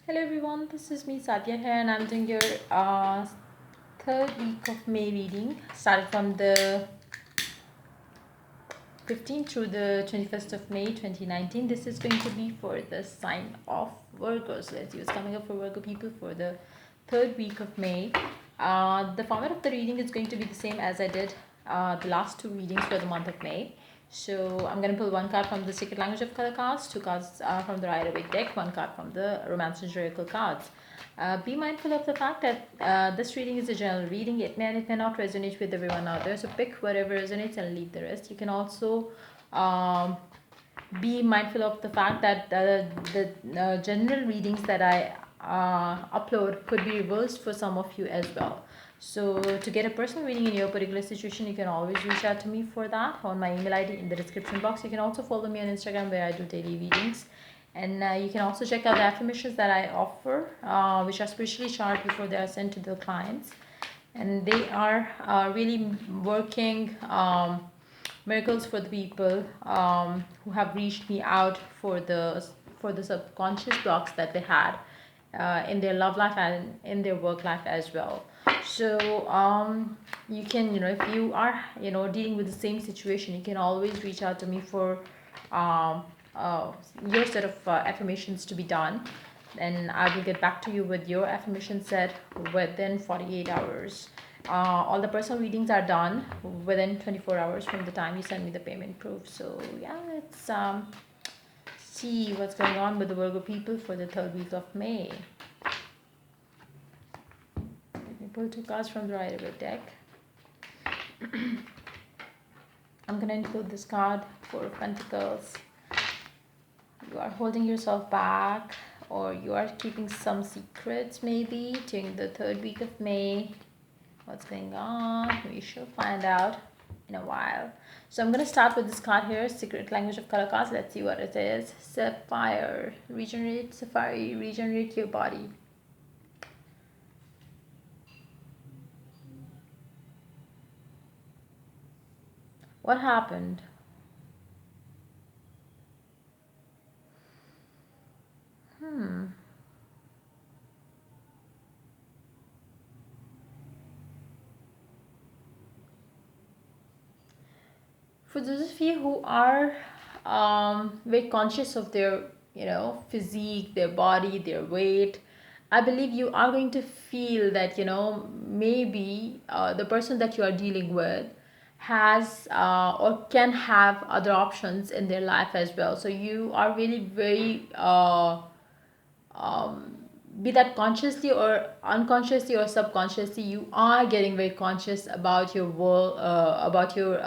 Hello everyone, this is me Sadia here, and I'm doing your third week of May reading, starting from the 15th through the 21st of May 2019. This is going to be for the sign of Virgo. So let's see what's coming up for Virgo people for the third week of May. The format of the reading is going to be the same as I did the last two readings for the month of May. So I'm going to pull one card from the Secret Language of Color cards, two cards from the Rider-Waite deck, one card from the Romance and Oracle cards. Be mindful of the fact that this reading is a general reading. It may not resonate with everyone out there. So pick whatever resonates and leave the rest. You can also um, be mindful of the fact that the general readings that I upload could be reversed for some of you as well. So to get a personal reading in your particular situation, you can always reach out to me for that on my email ID in the description box. You can also follow me on Instagram where I do daily readings. And you can also check out the affirmations that I offer, which are spiritually charged before they are sent to the clients. And they are really working miracles for the people who have reached me out for the subconscious blocks that they had in their love life and in their work life as well. So you can, if you are, dealing with the same situation, you can always reach out to me for um, your set of affirmations to be done, and I will get back to you with your affirmation set within 48 hours. All the personal readings are done within 24 hours from the time you send me the payment proof. So yeah, let's see what's going on with the Virgo people for the third week of May. Let me pull two cards from the Rider-Waite deck. I'm gonna include this card, Four of Pentacles. You are holding yourself back, or you are keeping some secrets maybe during the third week of May. What's going on? We shall find out in a while. So I'm going to start with this card here, Secret Language of Color cards. Let's see what it is. Sapphire. Regenerate, Safari. Regenerate your body. What happened? For those of you who are very conscious of their, physique, their body, their weight, I believe you are going to feel that, maybe the person that you are dealing with has or can have other options in their life as well. So you are really very be that consciously or unconsciously or subconsciously, you are getting very conscious about your work, about your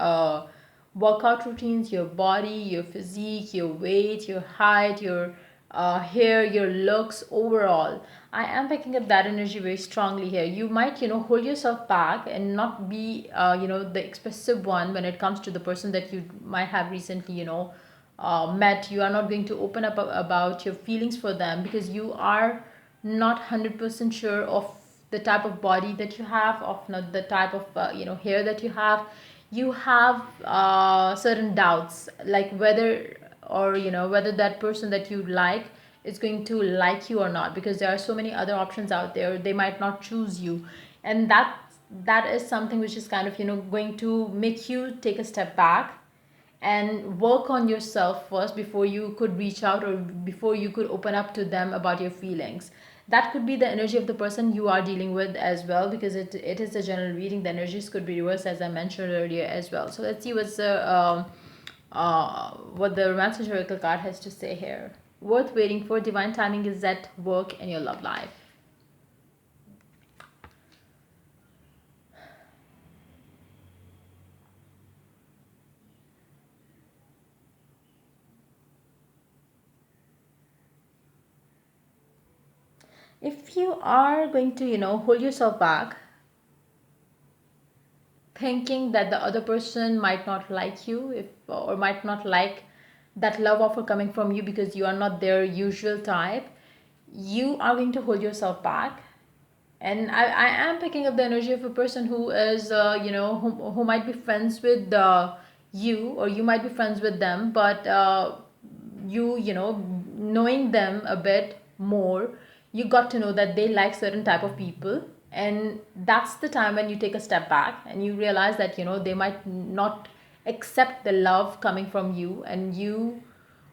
workout routines, your body, your physique, your weight, your height, your hair, your looks overall. I am picking up that energy very strongly here. You might, hold yourself back and not be, the expressive one when it comes to the person that you might have recently, met. You are not going to open up about your feelings for them because you are not 100% sure of the type of body that you have, of not the type of hair that you have. You have certain doubts, like whether, or whether that person that you like is going to like you or not, because there are so many other options out there. They might not choose you, and that is something which is kind of going to make you take a step back and work on yourself first before you could reach out, or before you could open up to them about your feelings. That could be the energy of the person you are dealing with as well, because it is a general reading. The energies could be reversed, as I mentioned earlier as well. So let's see what the Romance Oracle card has to say here. Worth waiting for. Divine timing is at work in your love life. If you are going to hold yourself back, thinking that the other person might not like you, if or might not like that love offer coming from you because you are not their usual type, you are going to hold yourself back. And I am picking up the energy of a person who is who might be friends with you, or you might be friends with them, but knowing them a bit more, you got to know that they like certain type of people, and that's the time when you take a step back and you realize that they might not accept the love coming from you, and you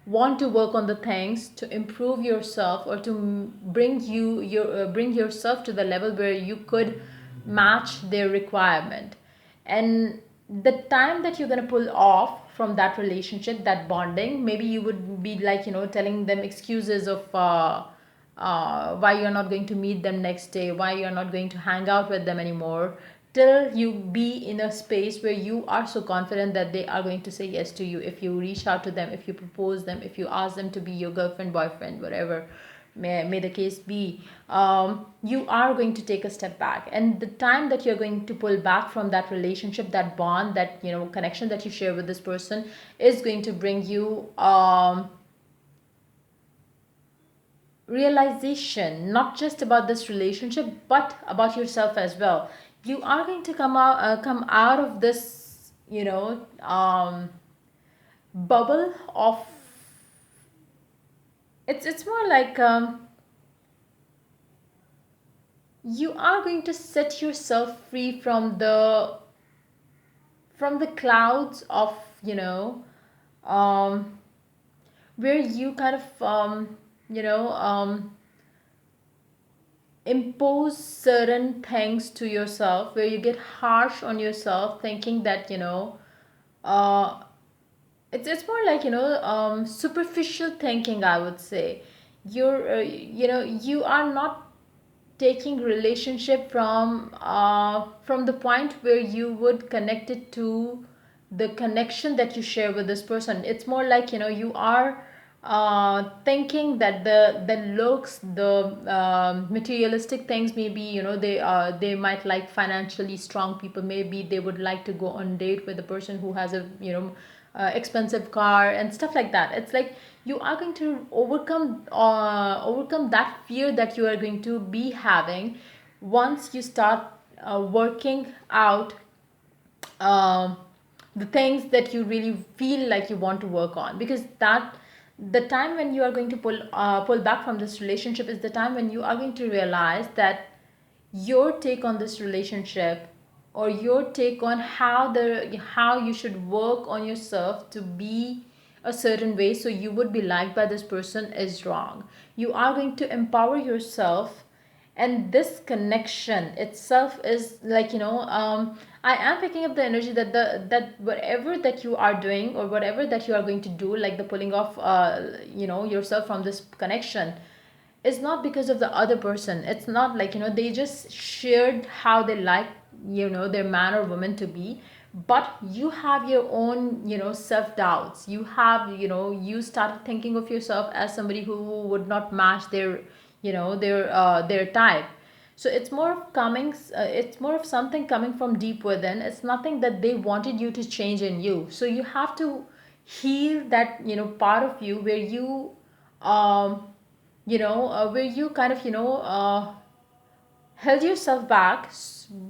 want to work on the things to improve yourself, or to bring yourself to the level where you could match their requirement. And the time that you're going to pull off from that relationship, that bonding, maybe you would be like telling them excuses of why you're not going to meet them next day, why you're not going to hang out with them anymore, till you be in a space where you are so confident that they are going to say yes to you. If you reach out to them, if you propose them, if you ask them to be your girlfriend, boyfriend, whatever may the case be, you are going to take a step back. And the time that you're going to pull back from that relationship, that bond, that connection that you share with this person, is going to bring you realization, not just about this relationship but about yourself as well. You are going to come out of this bubble of, it's more like you are going to set yourself free from the clouds of um where you kind of you know impose certain things to yourself, where you get harsh on yourself, thinking that uh it's more like superficial thinking, I would say. You are not taking relationship from the point where you would connect it to the connection that you share with this person. It's more like you are thinking that the looks, the materialistic things, maybe they might like financially strong people, maybe they would like to go on date with a person who has a expensive car and stuff like that. It's like you are going to overcome that fear that you are going to be having once you start working out um, the things that you really feel like you want to work on. Because that the time when you are going to pull back from this relationship is the time when you are going to realize that your take on this relationship, or your take on how you should work on yourself to be a certain way so you would be liked by this person, is wrong. You are going to empower yourself, and this connection itself is like I am picking up the energy that that whatever that you are doing, or whatever that you are going to do, like the pulling off yourself from this connection, is not because of the other person. It's not like they just shared how they like their man or woman to be, but you have your own self doubts. You have you started thinking of yourself as somebody who would not match their their type. So it's more of it's more of something coming from deep within. It's nothing that they wanted you to change in you. So you have to heal that part of you where you um where you kind of held yourself back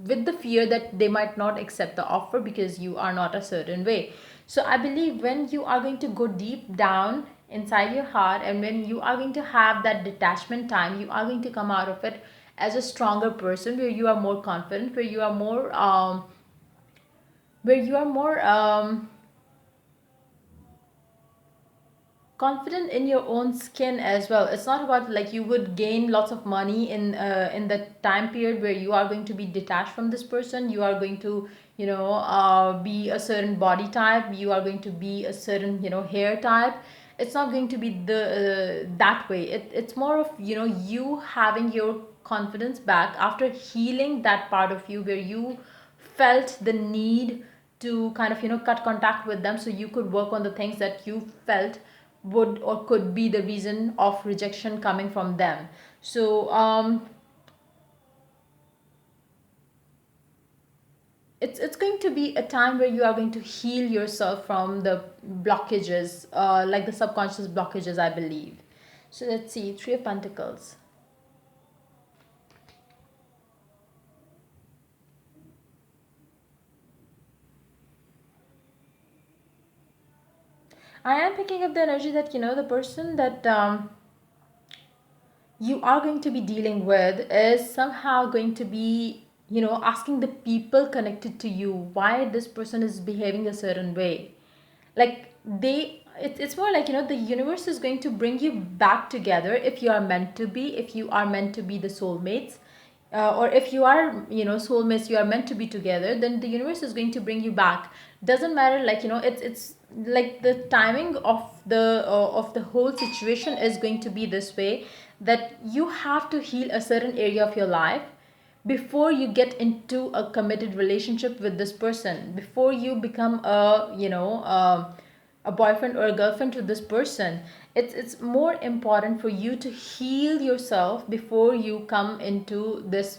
with the fear that they might not accept the offer because you are not a certain way. So I believe when you are going to go deep down inside your heart, and when you are going to have that detachment time, you are going to come out of it as a stronger person, where you are more confident, where you are more confident in your own skin as well. It's not about like you would gain lots of money in the time period where you are going to be detached from this person. You are going to be a certain body type, you are going to be a certain hair type. It's not going to be the that way. It's more of you having your confidence back after healing that part of you where you felt the need to kind of cut contact with them, so you could work on the things that you felt would or could be the reason of rejection coming from them. So it's going to be a time where you are going to heal yourself from the blockages, like the subconscious blockages, I believe. So let's see, Three of Pentacles. I am picking up the energy that the person that you are going to be dealing with is somehow going to be, asking the people connected to you why this person is behaving a certain way. Like it's more like, the universe is going to bring you back together if you are meant to be, if you are meant to be the soulmates, or if you are, soulmates, you are meant to be together, then the universe is going to bring you back. Doesn't matter, like, it's like the timing of the whole situation is going to be this way, that you have to heal a certain area of your life before you get into a committed relationship with this person, before you become a boyfriend or a girlfriend to this person. It's more important for you to heal yourself before you come into this,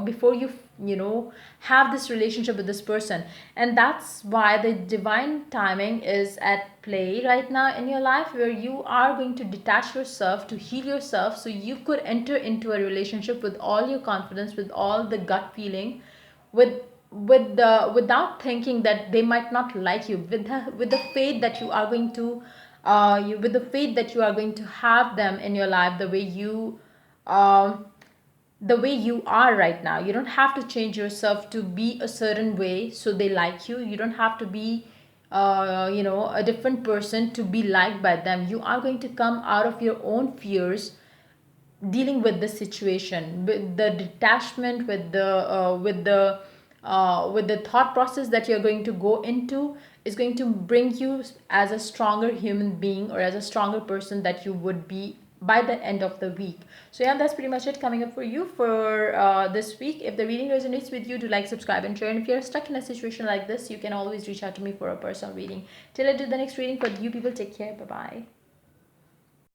before you have this relationship with this person. And that's why the divine timing is at play right now in your life, where you are going to detach yourself to heal yourself, so you could enter into a relationship with all your confidence, with all the gut feeling, with the without thinking that they might not like you, with the faith that you are going to with the faith that you are going to have them in your life um, the way you are right now. You don't have to change yourself to be a certain way so they like you. You don't have to be a different person to be liked by them. You are going to come out of your own fears, dealing with the situation, with the detachment, with the thought process that you're going to go into, is going to bring you as a stronger human being, or as a stronger person that you would be by the end of the week. So yeah, that's pretty much it coming up for you for this week. If the reading resonates with you, do like, subscribe, and share. And if you're stuck in a situation like this, you can always reach out to me for a personal reading. Till I do the next reading, for you people, take care. Bye bye.